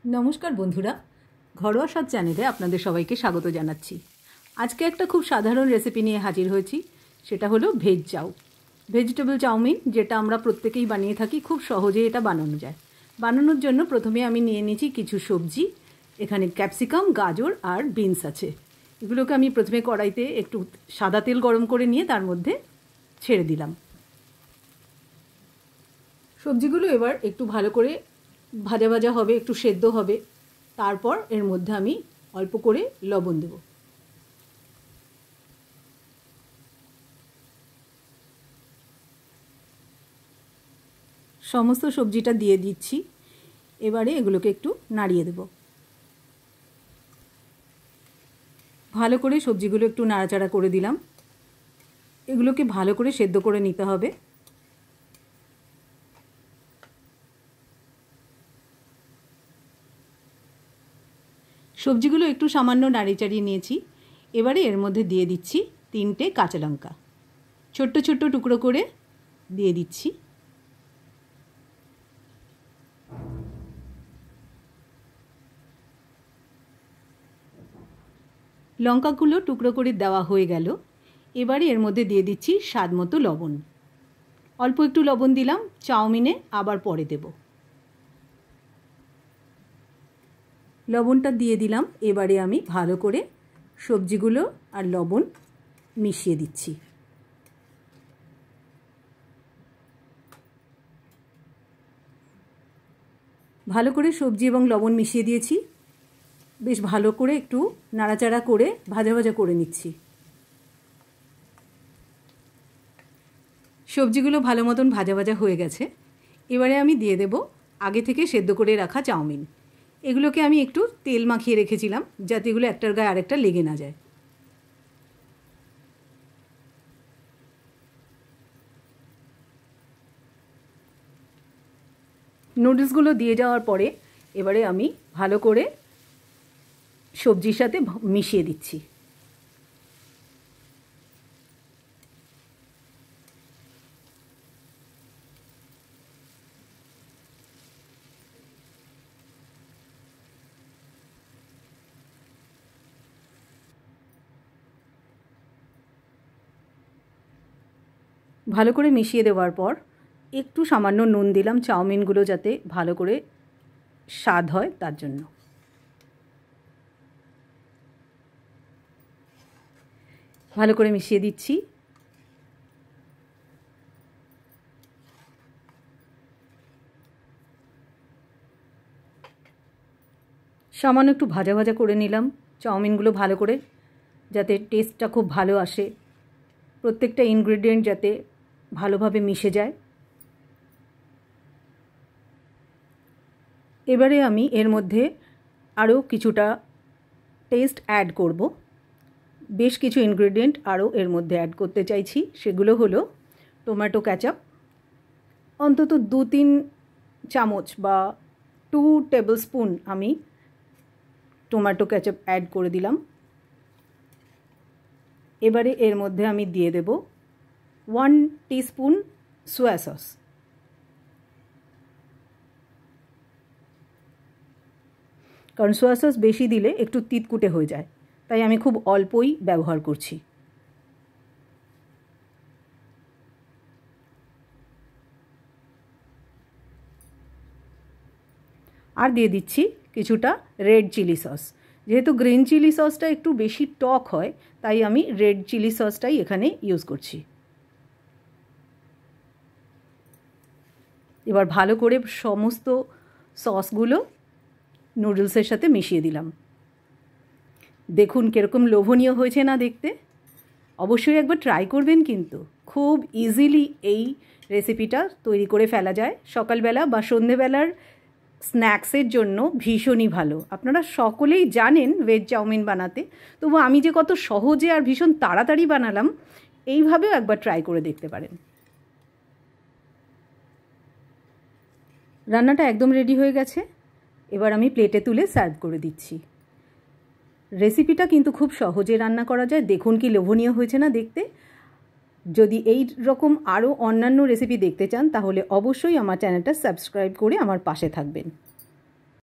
नमस्कार बंधुरा घरोया स्वाद चैनेले आपनादेर सबाइके स्वागत जानाच्छि। आजके एक खूब साधारण रेसिपि निये हाजिर हयेछि, सेटा हलो भेज चाउ भेजिटेबल चाउमिन, जेटा आमरा प्रत्येकेई बानिये थाकि। खूब सहजेई एटा बानानो जाय। बानानोर जोन्नो प्रथमे आमि निये निয়েছি किछु सब्जी। एखाने क्यापसिकाम, गाजर और बिन्स आछे। एगुलोके आमि प्रथमे कड़ाइते एकटु सादा तेल गरम करे निये तार मध्ये छेड़े दिलाम। सब्जिगुलो एबार एकटु भालो करे भाजा भाजा होबे, एकटु सेদ্ধ होबे। तारपर एर मध्य आमी अल्प करे लवण देब। समस्त सब्जिटा दिए दिচ্ছি। एबारे एगुलोके एकटु नाड़िये देब। भालो करे सब्जिगुलो एकटु नाड़ाचाड़ा करे दिलाम। एगुलोके भालो करे सेদ্ধ करे निते होबे। सब्जिगुलो एकटु सामान्य नाড়িয়ে চাড়িয়ে নিয়েছি। এবারে এর মধ্যে দিয়ে দিচ্ছি 3টে কাঁচা লঙ্কা, ছোট্ট ছোট্ট টুকরো করে দিয়ে দিচ্ছি। লঙ্কাগুলো টুকরো করে দেওয়া হয়ে গেল। এবারে এর মধ্যে দিয়ে দিচ্ছি স্বাদমতো লবণ। অল্প একটু লবণ দিলাম, চাউমিনে আবার পরে দেব। লবণটা দিয়ে দিলাম। এবারে আমি ভালো করে সবজিগুলো আর লবণ মিশিয়ে দিচ্ছি। ভালো করে সবজি এবং লবণ মিশিয়ে দিয়েছি। বেশ ভালো করে একটু নাড়াচাড়া করে ভাজা ভাজা করে নিচ্ছি। সবজিগুলো ভালো মতন ভাজা ভাজা হয়ে গেছে। এবারে আমি দিয়ে দেব আগে থেকে সেদ্ধ করে রাখা চাউমিন। এগুলোকে আমি একটু তেল মাখিয়ে রেখেছিলাম যাতে এগুলো একটার গায়ে আরেকটা লেগে না যায়। নুডলসগুলো দিয়ে যাওয়ার পরে এবারে আমি ভালো করে সবজির সাথে মিশিয়ে দিচ্ছি। ভালো করে মিশিয়ে দেওয়ার পর একটু সামান্য নুন দিলাম, চাউমিনগুলো যাতে ভালো করে স্বাদ হয় তার জন্য। ভালো করে মিশিয়ে দিচ্ছি। সামান্য একটু ভাজা ভাজা করে নিলাম চাউমিনগুলো ভালো করে, যাতে টেস্টটা খুব ভালো আসে, প্রত্যেকটা ইনগ্রেডিয়েন্ট যাতে ভালোভাবে মিশে যায়। এবারে আমি এর মধ্যে আরও কিছুটা টেস্ট অ্যাড করব। বেশ কিছু ইনগ্রেডিয়েন্ট আরও এর মধ্যে অ্যাড করতে চাইছি। সেগুলো হলো টমেটো কেচাপ, অন্তত 2-3 চামচ বা 2 টেবিল স্পুন আমি টমেটো কেচাপ অ্যাড করে দিলাম। এবারে এর মধ্যে আমি দিয়ে দেব 1 টিস্পুন সোয়া সস। কারণ সোয়া সস বেশি দিলে একটু তিতকুটে হয়ে যায়, তাই আমি খুব অল্পই ব্যবহার করছি। আর দিয়ে দিচ্ছি কিছুটা রেড চিলি সস। যেহেতু গ্রিন চিলি সসটা একটু বেশি টক হয়, তাই আমি রেড চিলি সসটাই এখানে ইউজ করছি। এবার ভালো করে সমস্ত সসগুলো নুডলসের সাথে মিশিয়ে দিলাম। দেখুন কীরকম লোভনীয় হয়েছে না দেখতে। অবশ্যই একবার ট্রাই করবেন, কিন্তু খুব ইজিলি এই রেসিপিটা তৈরি করে ফেলা যায়। সকালবেলা বা সন্ধেবেলার স্ন্যাক্সের জন্য ভীষণই ভালো। আপনারা সকলেই জানেন ভেজ চাউমিন বানাতে, তবু আমি যে কত সহজে আর ভীষণ তাড়াতাড়ি বানালাম, এইভাবেও একবার ট্রাই করে দেখতে পারেন। রান্নাটা একদম রেডি হয়ে গেছে। এবার আমি প্লেটে তুলে সার্ভ করে দিচ্ছি। রেসিপিটা কিন্তু খুব সহজে রান্না করা যায়। দেখুন কি লোভনীয় হয়েছে না দেখতে। যদি এই রকম আরও অন্যান্য রেসিপি দেখতে চান তাহলে অবশ্যই আমার চ্যানেলটা সাবস্ক্রাইব করে আমার পাশে থাকবেন।